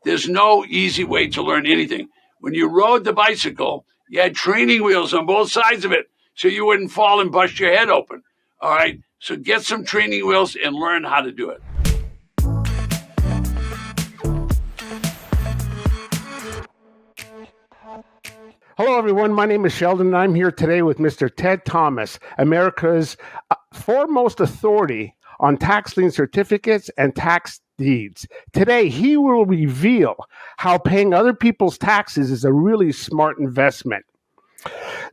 there's no easy way to learn anything. When you rode the bicycle, you had training wheels on both sides of it so you wouldn't fall and bust your head open. All right. So get some training wheels and learn how to do it. Hello, everyone. My name is Sheldon, and I'm here today with Mr. Ted Thomas, America's foremost authority on tax lien certificates and tax deeds. Today, he will reveal how paying other people's taxes is a really smart investment.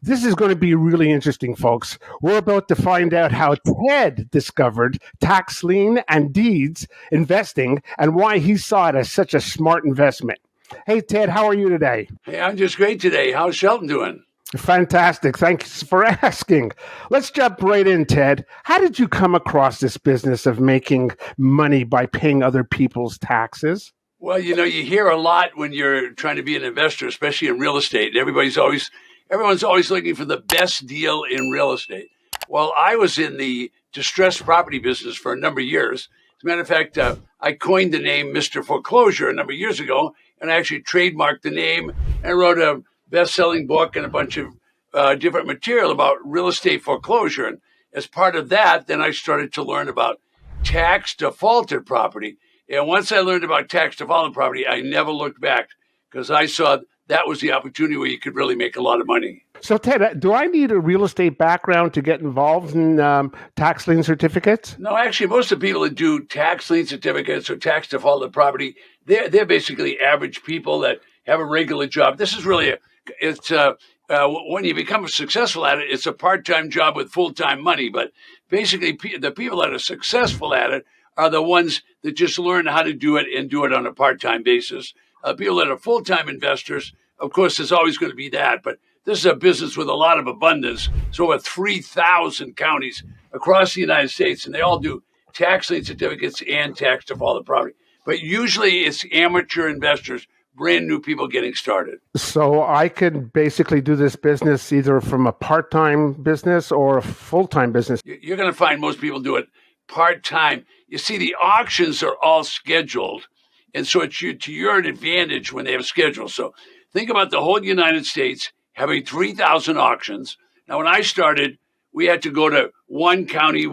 This is going to be really interesting, folks. We're about to find out how Ted discovered tax lien and deeds investing and why he saw it as such a smart investment. Hey, Ted, how are you today? Hey, I'm just great today. How's Shelton doing? Fantastic. Thanks for asking. Let's jump right in, Ted. How did you come across this business of making money by paying other people's taxes? Well, you hear a lot when you're trying to be an investor, especially in real estate. Everyone's always looking for the best deal in real estate. Well, I was in the distressed property business for a number of years. As a matter of fact, I coined the name Mr. Foreclosure a number of years ago, and I actually trademarked the name and wrote a best-selling book and a bunch of different material about real estate foreclosure. And as part of that, then I started to learn about tax defaulted property. And once I learned about tax defaulted property, I never looked back because I saw that was the opportunity where you could really make a lot of money. So, Ted, do I need a real estate background to get involved in tax lien certificates? No, actually, most of the people that do tax lien certificates or tax defaulted property, they're basically average people that have a regular job. This is really when you become successful at it, it's a part-time job with full-time money. But basically, the people that are successful at it are the ones that just learn how to do it and do it on a part-time basis. People that are full-time investors, of course, there's always going to be that. But this is a business with a lot of abundance. So over 3,000 counties across the United States, and they all do tax lien certificates and tax defaulted property. But usually it's amateur investors, brand new people getting started. So I could basically do this business either from a part-time business or a full-time business. You're going to find most people do it part-time. You see, the auctions are all scheduled. And so it's to your advantage when they have schedules. So think about the whole United States having 3,000 auctions. Now, when I started, we had to go to one county,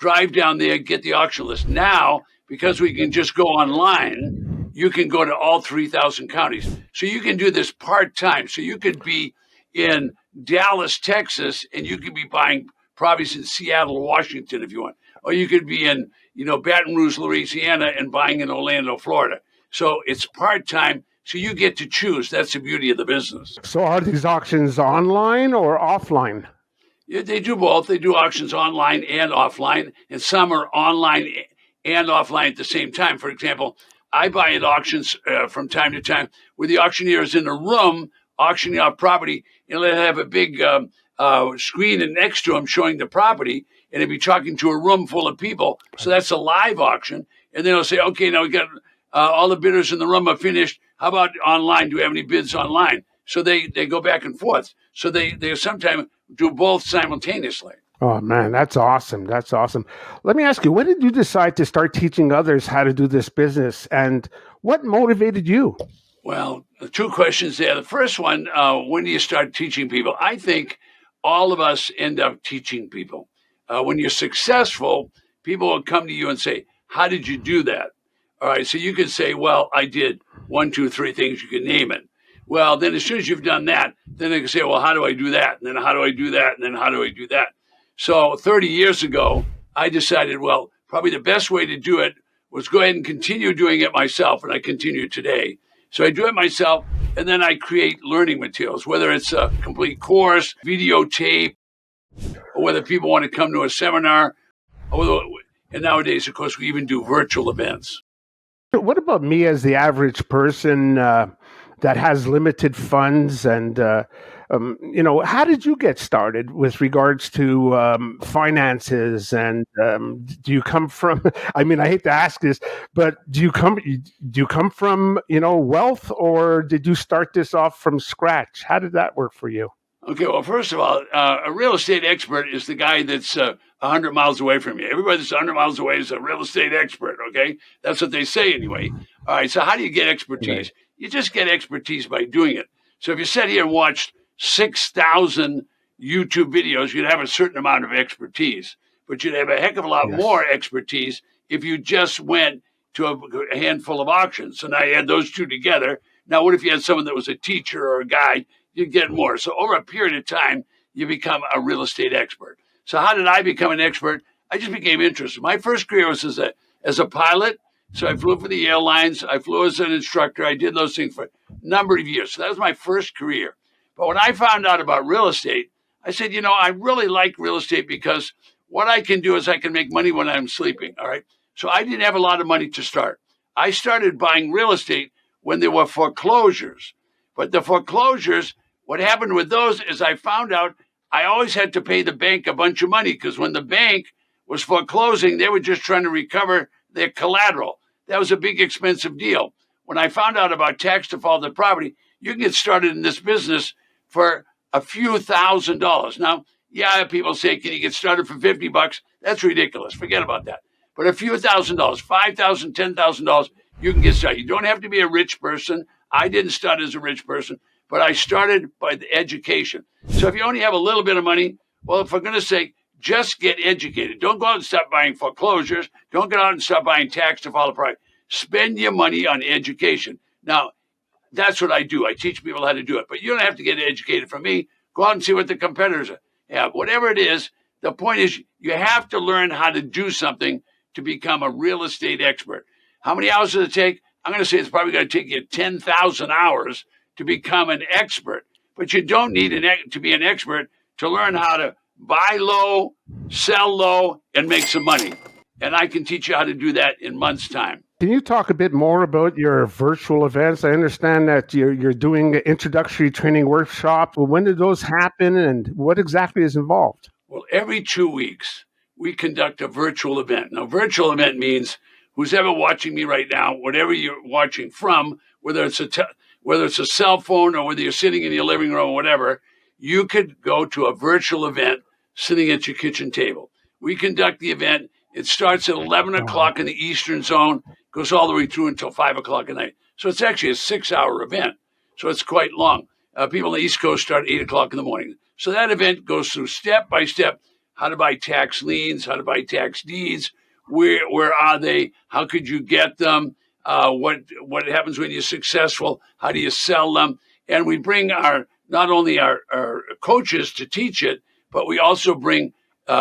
drive down there, get the auction list. Now, because we can just go online, you can go to all 3,000 counties. So you can do this part-time. So you could be in Dallas, Texas, and you could be buying properties in Seattle, Washington, if you want. Or you could be in, Baton Rouge, Louisiana, and buying in Orlando, Florida. So it's part-time. So you get to choose. That's the beauty of the business. So are these auctions online or offline? Yeah, they do both. They do auctions online and offline, and some are online and offline at the same time. For example, I buy at auctions from time to time where the auctioneer is in a room auctioning off property, and they have a big screen next to him showing the property, and he'll be talking to a room full of people. So that's a live auction. And then he'll say, okay, now we got all the bidders in the room are finished. How about online? Do we have any bids online? So they go back and forth. So they sometimes do both simultaneously. Oh, man, that's awesome. That's awesome. Let me ask you, when did you decide to start teaching others how to do this business, and what motivated you? Well, two questions there. The first one, when do you start teaching people? I think all of us end up teaching people. When you're successful, people will come to you and say, how did you do that? All right, so you can say, well, I did 1, 2, 3 things. You can name it. Well, then as soon as you've done that, then they can say, well, how do I do that? And then how do I do that? And then how do I do that? So 30 years ago, I decided, well, probably the best way to do it was go ahead and continue doing it myself, and I continue today. So I do it myself, and then I create learning materials, whether it's a complete course, videotape, or whether people want to come to a seminar. And nowadays, of course, we even do virtual events. What about me as the average person that has limited funds and how did you get started with regards to finances? And do you come from? I mean, I hate to ask this, but do you come from wealth, or did you start this off from scratch? How did that work for you? Okay, well, first of all, a real estate expert is the guy that's 100 miles away from you. Everybody that's 100 miles away is a real estate expert, okay? That's what they say anyway. All right, so how do you get Right. expertise? You just get expertise by doing it. So if you sat here and watched 6,000 YouTube videos, you'd have a certain amount of expertise, but you'd have a heck of a lot more Yes. expertise if you just went to a handful of auctions. So now you add those two together. Now, what if you had someone that was a teacher or a guide? You'd get more. So over a period of time, you become a real estate expert. So how did I become an expert? I just became interested. My first career was as a pilot. So I flew for the airlines. I flew as an instructor. I did those things for a number of years. So that was my first career. But when I found out about real estate, I said, I really like real estate because what I can do is I can make money when I'm sleeping. All right. So I didn't have a lot of money to start. I started buying real estate when there were foreclosures. But the foreclosures, what happened with those is I found out I always had to pay the bank a bunch of money because when the bank was foreclosing, they were just trying to recover their collateral. That was a big, expensive deal. When I found out about tax defaulted property, you can get started in this business for a few $1,000s. Now, yeah, people say, can you get started for $50? That's ridiculous. Forget about that. But a few $1,000s, $5,000, $10,000, you can get started. You don't have to be a rich person. I didn't start as a rich person, but I started by the education. So if you only have a little bit of money, well, for goodness sake, just get educated. Don't go out and start buying foreclosures. Don't go out and start buying tax default property. Spend your money on education. Now, that's what I do. I teach people how to do it. But you don't have to get educated from me. Go out and see what the competitors have. Whatever it is, the point is you have to learn how to do something to become a real estate expert. How many hours does it take? I'm going to say it's probably going to take you 10,000 hours to become an expert. But you don't need to be an expert to learn how to buy low, sell low, and make some money. And I can teach you how to do that in months' time. Can you talk a bit more about your virtual events? I understand that you're doing introductory training workshops. Well, when did those happen, and what exactly is involved? Well, every 2 weeks, we conduct a virtual event. Now, virtual event means who's ever watching me right now, whatever you're watching from, whether it's a cell phone or whether you're sitting in your living room or whatever, you could go to a virtual event sitting at your kitchen table. We conduct the event. It starts at 11 Wow. o'clock in the Eastern Zone, goes all the way through until 5 o'clock at night. So it's actually a 6 hour event. So it's quite long. People on the East Coast start at 8 o'clock in the morning. So that event goes through step by step how to buy tax liens, how to buy tax deeds, where are they, how could you get them, what happens when you're successful, how do you sell them, and we bring not only our coaches to teach it, but we also bring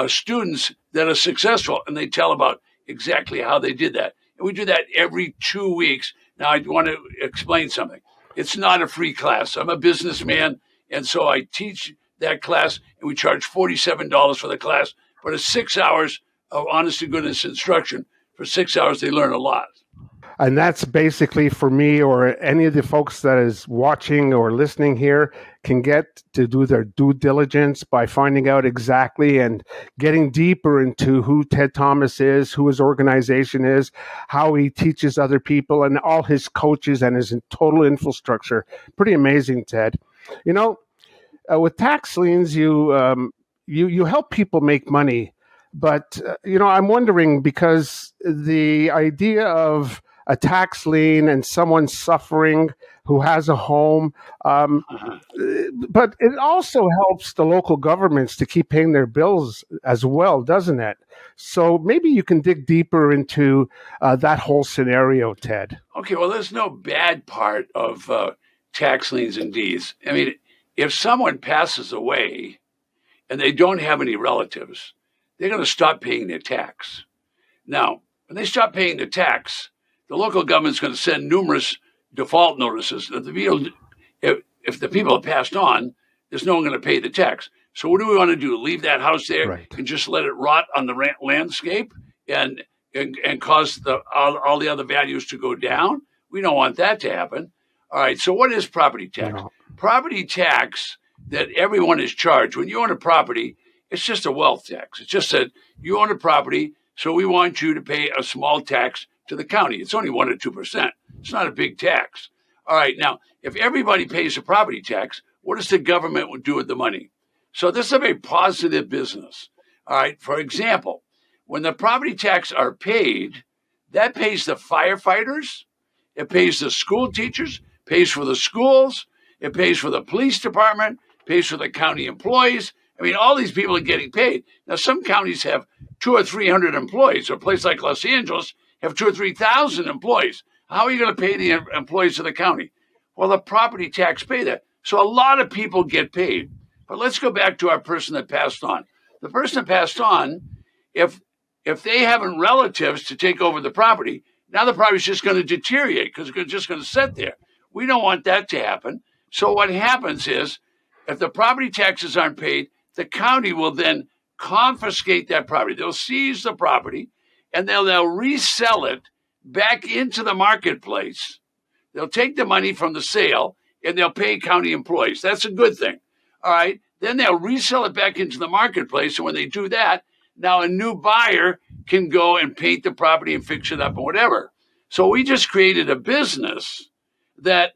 students that are successful, and they tell about exactly how they did that. And we do that every 2 weeks. Now, I want to explain something. It's not a free class. I'm a businessman, and so I teach that class, and we charge $47 for the class. But it's 6 hours of honest to goodness instruction. For 6 hours, they learn a lot. And that's basically for me or any of the folks that is watching or listening here can get to do their due diligence by finding out exactly and getting deeper into who Ted Thomas is, who his organization is, how he teaches other people, and all his coaches and his total infrastructure. Pretty amazing, Ted. You know, with tax liens, you help people make money, but I'm wondering because the idea of a tax lien and someone suffering who has a home, Uh-huh. but it also helps the local governments to keep paying their bills as well, doesn't it? So maybe you can dig deeper into that whole scenario, Ted. Okay, well, there's no bad part of tax liens and deeds. I mean, if someone passes away and they don't have any relatives, they're going to stop paying their tax. Now, when they stop paying the tax, the local government's going to send numerous default notices that if the people have passed on, there's no one going to pay the tax. So what do we want to do? Leave that house there Right. and just let it rot on the landscape and cause all the other values to go down? We don't want that to happen. All right. So what is property tax? No. Property tax that everyone is charged when you own a property. It's just a wealth tax. It's just that you own a property, so we want you to pay a small tax to the county. It's only 1 or 2%. It's not a big tax. All right. Now, if everybody pays a property tax, what does the government do with the money? So this is a very positive business. All right. For example, when the property tax are paid, that pays the firefighters, it pays the school teachers, pays for the schools, it pays for the police department, pays for the county employees. I mean, all these people are getting paid. Now, some counties have 200 or 300 employees. A place like Los Angeles have 2,000 or 3,000 employees. How are you going to pay the employees of the county? Well, the property tax pay that. So a lot of people get paid. But let's go back to our person that passed on. The person that passed on, if they haven't relatives to take over the property, now the property is just going to deteriorate because it's just going to sit there. We don't want that to happen. So what happens is, if the property taxes aren't paid, the county will then confiscate that property. They'll seize the property and they'll resell it back into the marketplace. They'll take the money from the sale and they'll pay county employees. That's a good thing. All right. Then they'll resell it back into the marketplace. And when they do that, now a new buyer can go and paint the property and fix it up or whatever. So we just created a business that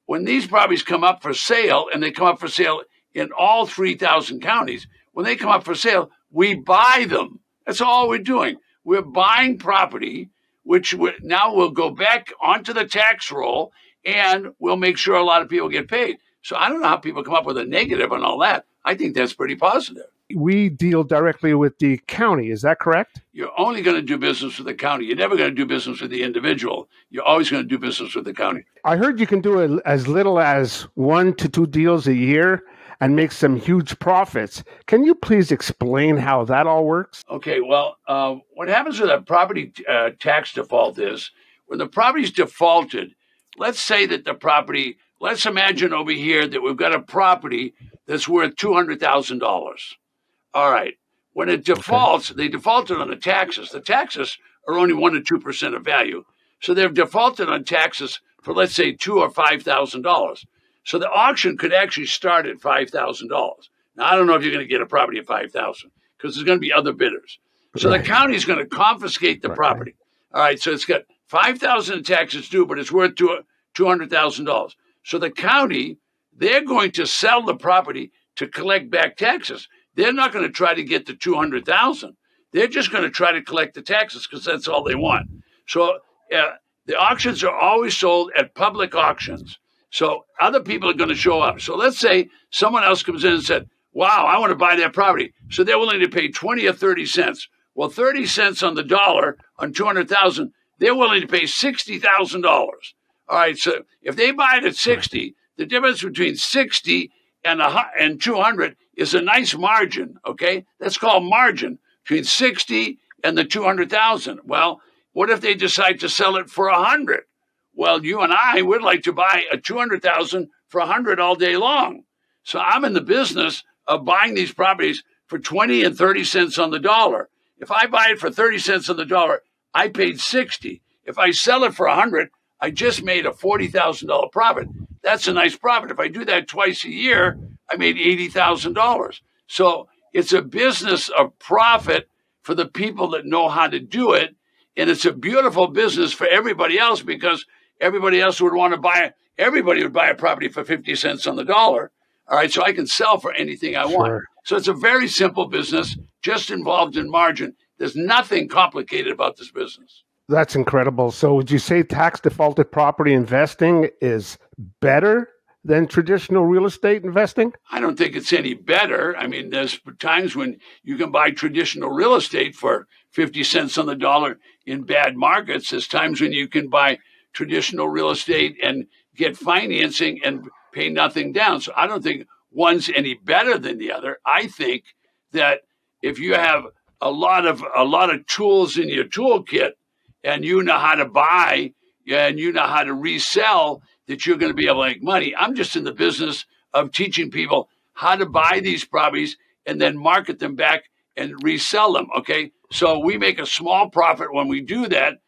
when these properties come up for sale, and they come up for sale in all 3,000 counties, when they come up for sale, we buy them. That's all we're doing. We're buying property, which now will go back onto the tax roll, and we'll make sure a lot of people get paid. So I don't know how people come up with a negative on all that. I think that's pretty positive. We deal directly with the county. Is that correct? You're only going to do business with the county. You're never going to do business with the individual. You're always going to do business with the county. I heard you can do it as little as 1 to 2 deals a year and make some huge profits. Can you please explain how that all works? Okay, well, what happens with a property tax default is when the property's defaulted, let's say that the property, let's imagine over here that we've got a property that's worth $200,000. All right. When it defaults, they defaulted on the taxes. The taxes are only 1 to 2% of value. So they've defaulted on taxes for, let's say, $2,000 or $5,000. So the auction could actually start at $5,000. Now, I don't know if you're going to get a property at $5,000 because there's going to be other bidders. So the county is going to confiscate the property. All right. So it's got $5,000 in taxes due, but it's worth $200,000. So the county, they're going to sell the property to collect back taxes. They're not going to try to get the $200,000. They're just going to try to collect the taxes because that's all they want. So the auctions are always sold at public auctions. So other people are going to show up. So let's say someone else comes in and said, wow, I want to buy that property. So they're willing to pay 20 or 30 cents. Well, 30 cents on the dollar on 200,000, they're willing to pay $60,000. All right. So if they buy it at 60, the difference between 60 and 200 is a nice margin. Okay. That's called margin between 60 and the 200,000. Well, what if they decide to sell it for 100? Well, you and I would like to buy a 200,000 for 100 all day long. So I'm in the business of buying these properties for 20 and 30 cents on the dollar. If I buy it for 30 cents on the dollar, I paid 60. If I sell it for 100, I just made a $40,000 profit. That's a nice profit. If I do that twice a year, I made $80,000. So it's a business of profit for the people that know how to do it. And it's a beautiful business for everybody else because everybody else would want to buy it. Everybody would buy a property for 50 cents on the dollar. All right. So I can sell for anything I want. So it's a very simple business, just involved in margin. There's nothing complicated about this business. That's incredible. So would you say tax defaulted property investing is better than traditional real estate investing? I don't think it's any better. I mean, there's times when you can buy traditional real estate for 50 cents on the dollar in bad markets. There's times when you can buy traditional real estate and get financing and pay nothing down. So I don't think one's any better than the other. I think that if you have a lot of tools in your toolkit and you know how to buy and you know how to resell, that you're going to be able to make money. I'm just in the business of teaching people how to buy these properties and then market them back and resell them. Okay. So we make a small profit when we do that.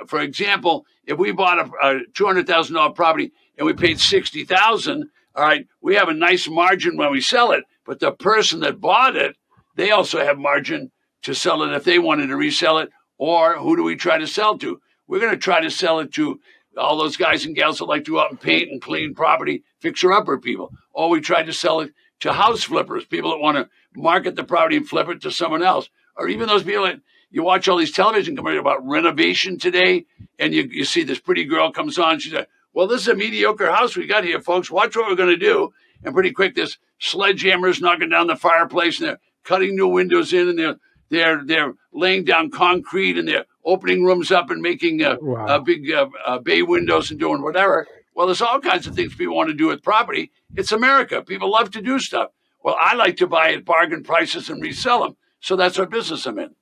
For example, if we bought a $200,000 property and we paid $60,000, all right, we have a nice margin when we sell it. But the person that bought it, they also have margin to sell it if they wanted to resell it. Or who do we try to sell to? We're going to try to sell it to all those guys and gals that like to go out and paint and clean property, fixer-upper people. Or we try to sell it to house flippers, people that want to market the property and flip it to someone else, or even those people that you watch all these television commercials about renovation today, and you see this pretty girl comes on, she's like, well, this is a mediocre house we got here, folks. Watch what we're going to do. And pretty quick, this sledgehammer's knocking down the fireplace, and they're cutting new windows in, and they're laying down concrete, and they're opening rooms up and making Wow. big bay windows and doing whatever. Well, there's all kinds of things people want to do with property. It's America. People love to do stuff. Well, I like to buy at bargain prices and resell them. So that's what business I'm in.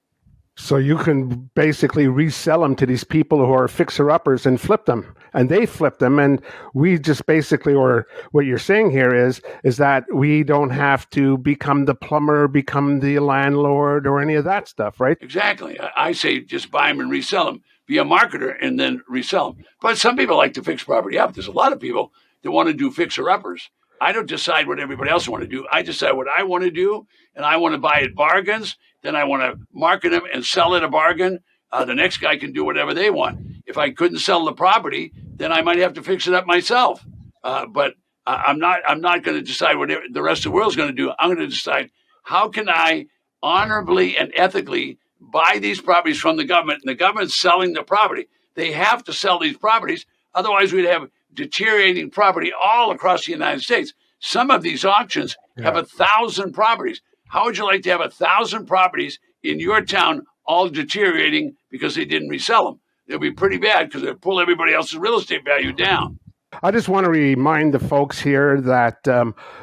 So you can basically resell them to these people who are fixer-uppers and flip them, and they flip them, and we just basically, or what you're saying here is that we don't have to become the plumber, become the landlord, or any of that stuff, right? Exactly. I say just buy them and resell them. Be a marketer and then resell them. But some people like to fix property up. There's a lot of people that want to do fixer-uppers. I don't decide what everybody else want to do. I decide what I want to do, and I want to buy at bargains. Then I want to market them and sell at a bargain. The next guy can do whatever they want. If I couldn't sell the property, then I might have to fix it up myself. But I'm not going to decide what the rest of the world's going to do. I'm going to decide how can I honorably and ethically buy these properties from the government, and the government's selling the property. They have to sell these properties. Otherwise, we'd have deteriorating property all across the United States. Some of these auctions have 1,000 properties. How would you like to have 1,000 properties in your town all deteriorating because they didn't resell them? It'll be pretty bad because it'll pull everybody else's real estate value down. I just want to remind the folks here that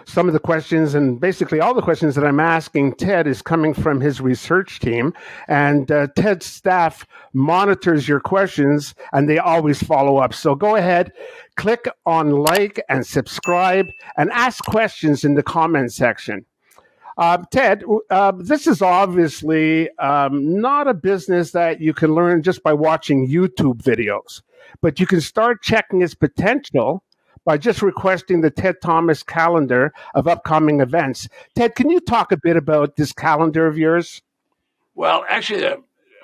some of the questions, and basically all the questions that I'm asking Ted, is coming from his research team. And Ted's staff monitors your questions, and they always follow up. So go ahead, click on like and subscribe, and ask questions in the comment section. Ted, this is obviously not a business that you can learn just by watching YouTube videos, but you can start checking its potential by just requesting the Ted Thomas calendar of upcoming events. Ted, can you talk a bit about this calendar of yours? Well, actually,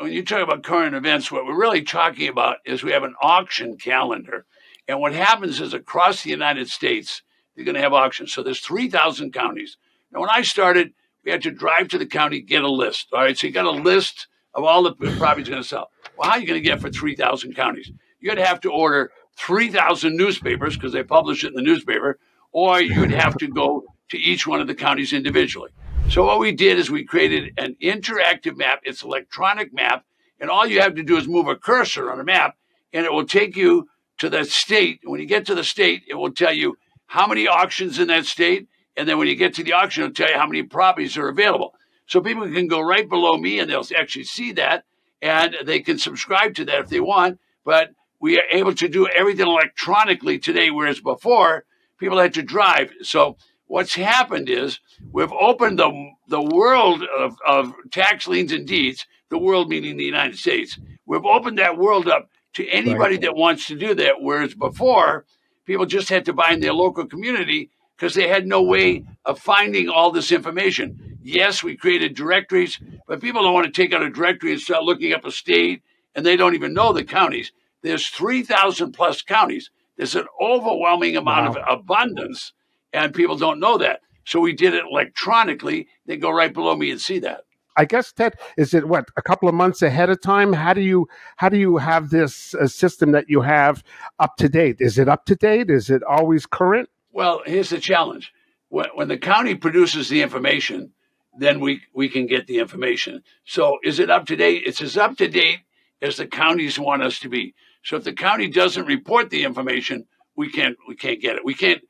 when you talk about current events, what we're really talking about is we have an auction calendar. And what happens is across the United States, you're going to have auctions. So there's 3,000 counties. Now, when I started, we had to drive to the county, get a list. All right, so you got a list of all the properties going to sell. Well, how are you going to get for 3,000 counties? You'd have to order 3,000 newspapers because they publish it in the newspaper, or you'd have to go to each one of the counties individually. So what we did is we created an interactive map. It's an electronic map, and all you have to do is move a cursor on a map, and it will take you to that state. When you get to the state, it will tell you how many auctions in that state. And then when you get to the auction, it'll tell you how many properties are available. So people can go right below me and they'll actually see that, and they can subscribe to that if they want. But we are able to do everything electronically today, whereas before people had to drive. So what's happened is we've opened the world of tax liens and deeds, the world meaning the United States. We've opened that world up to anybody that wants to do that, whereas before people just had to buy in their local community because they had no way of finding all this information. Yes, we created directories, but people don't want to take out a directory and start looking up a state, and they don't even know the counties. There's 3,000 plus counties. There's an overwhelming amount of abundance, and people don't know that. So we did it electronically. They go right below me and see that. I guess, Ted, is it what, a couple of months ahead of time? How do you have this system that you have up to date? Is it up to date? Is it always current? Well, here's the challenge. When the county produces the information, then we can get the information. So is it up to date? It's as up to date as the counties want us to be. So if the county doesn't report the information, we can't get it. We can't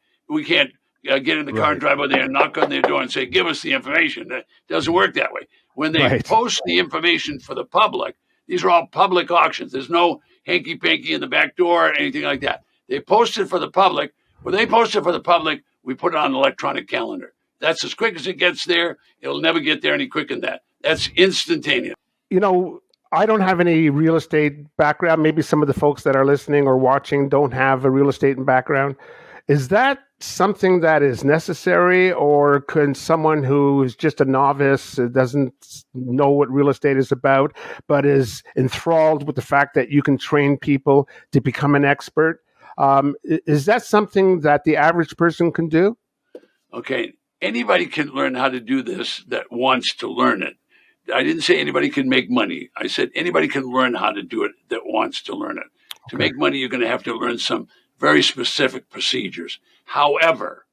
get in the car and drive over there and knock on their door and say, give us the information. That doesn't work that way. When they post the information for the public, these are all public auctions. There's no hanky-panky in the back door or anything like that. They post it for the public. When they post it for the public, we put it on an electronic calendar. That's as quick as it gets there. It'll never get there any quicker than that. That's instantaneous. You know, I don't have any real estate background. Maybe some of the folks that are listening or watching don't have a real estate background. Is that something that is necessary, or can someone who is just a novice, doesn't know what real estate is about, but is enthralled with the fact that you can train people to become an expert? Is that something that the average person can do? Okay. anybody can learn how to do this that wants to learn it. I didn't say anybody can make money. I said anybody can learn how to do it that wants to learn it. To Okay. make money, you're going to have to learn some very specific procedures. However,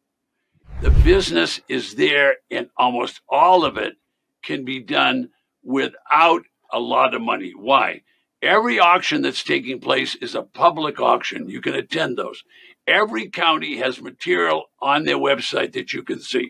the business is there, and almost all of it can be done without a lot of money. Why? Every auction that's taking place is a public auction. You can attend those. Every county has material on their website that you can see.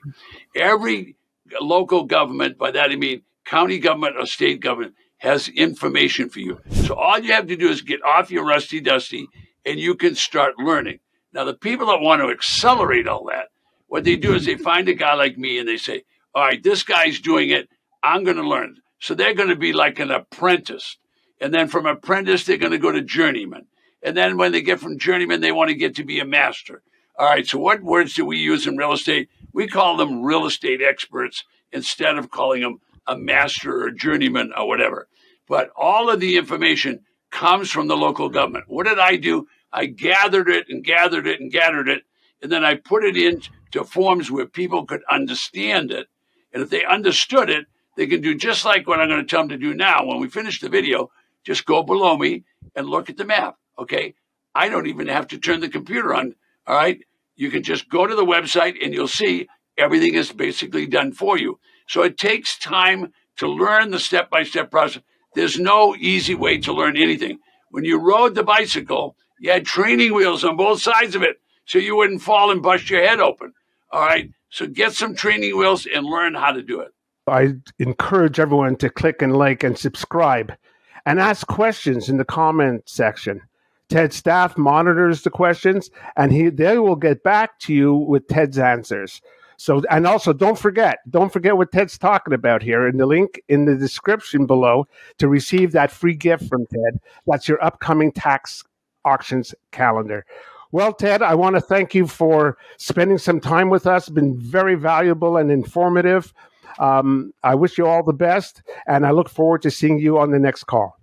Every local government, by that I mean county government or state government, has information for you. So all you have to do is get off your rusty dusty and you can start learning. Now, the people that want to accelerate all that, what they do is they find a guy like me and they say, all right, this guy's doing it. I'm going to learn. So they're going to be like an apprentice. And then from apprentice, they're going to go to journeyman. And then when they get from journeyman, they want to get to be a master. All right, so what words do we use in real estate? We call them real estate experts instead of calling them a master or journeyman or whatever. But all of the information comes from the local government. What did I do? I gathered it and gathered it and gathered it, and then I put it into forms where people could understand it. And if they understood it, they can do just like what I'm going to tell them to do now. When we finish the video, just go below me and look at the map, okay? I don't even have to turn the computer on, all right? You can just go to the website and you'll see everything is basically done for you. So it takes time to learn the step-by-step process. There's no easy way to learn anything. When you rode the bicycle, you had training wheels on both sides of it so you wouldn't fall and bust your head open, all right? So get some training wheels and learn how to do it. I encourage everyone to click and like and subscribe and ask questions in the comment section. Ted's staff monitors the questions and they will get back to you with Ted's answers. So, and also don't forget what Ted's talking about here in the link in the description below to receive that free gift from Ted. That's your upcoming tax auctions calendar. Well, Ted, I want to thank you for spending some time with us. It's been very valuable and informative. I wish you all the best, and I look forward to seeing you on the next call.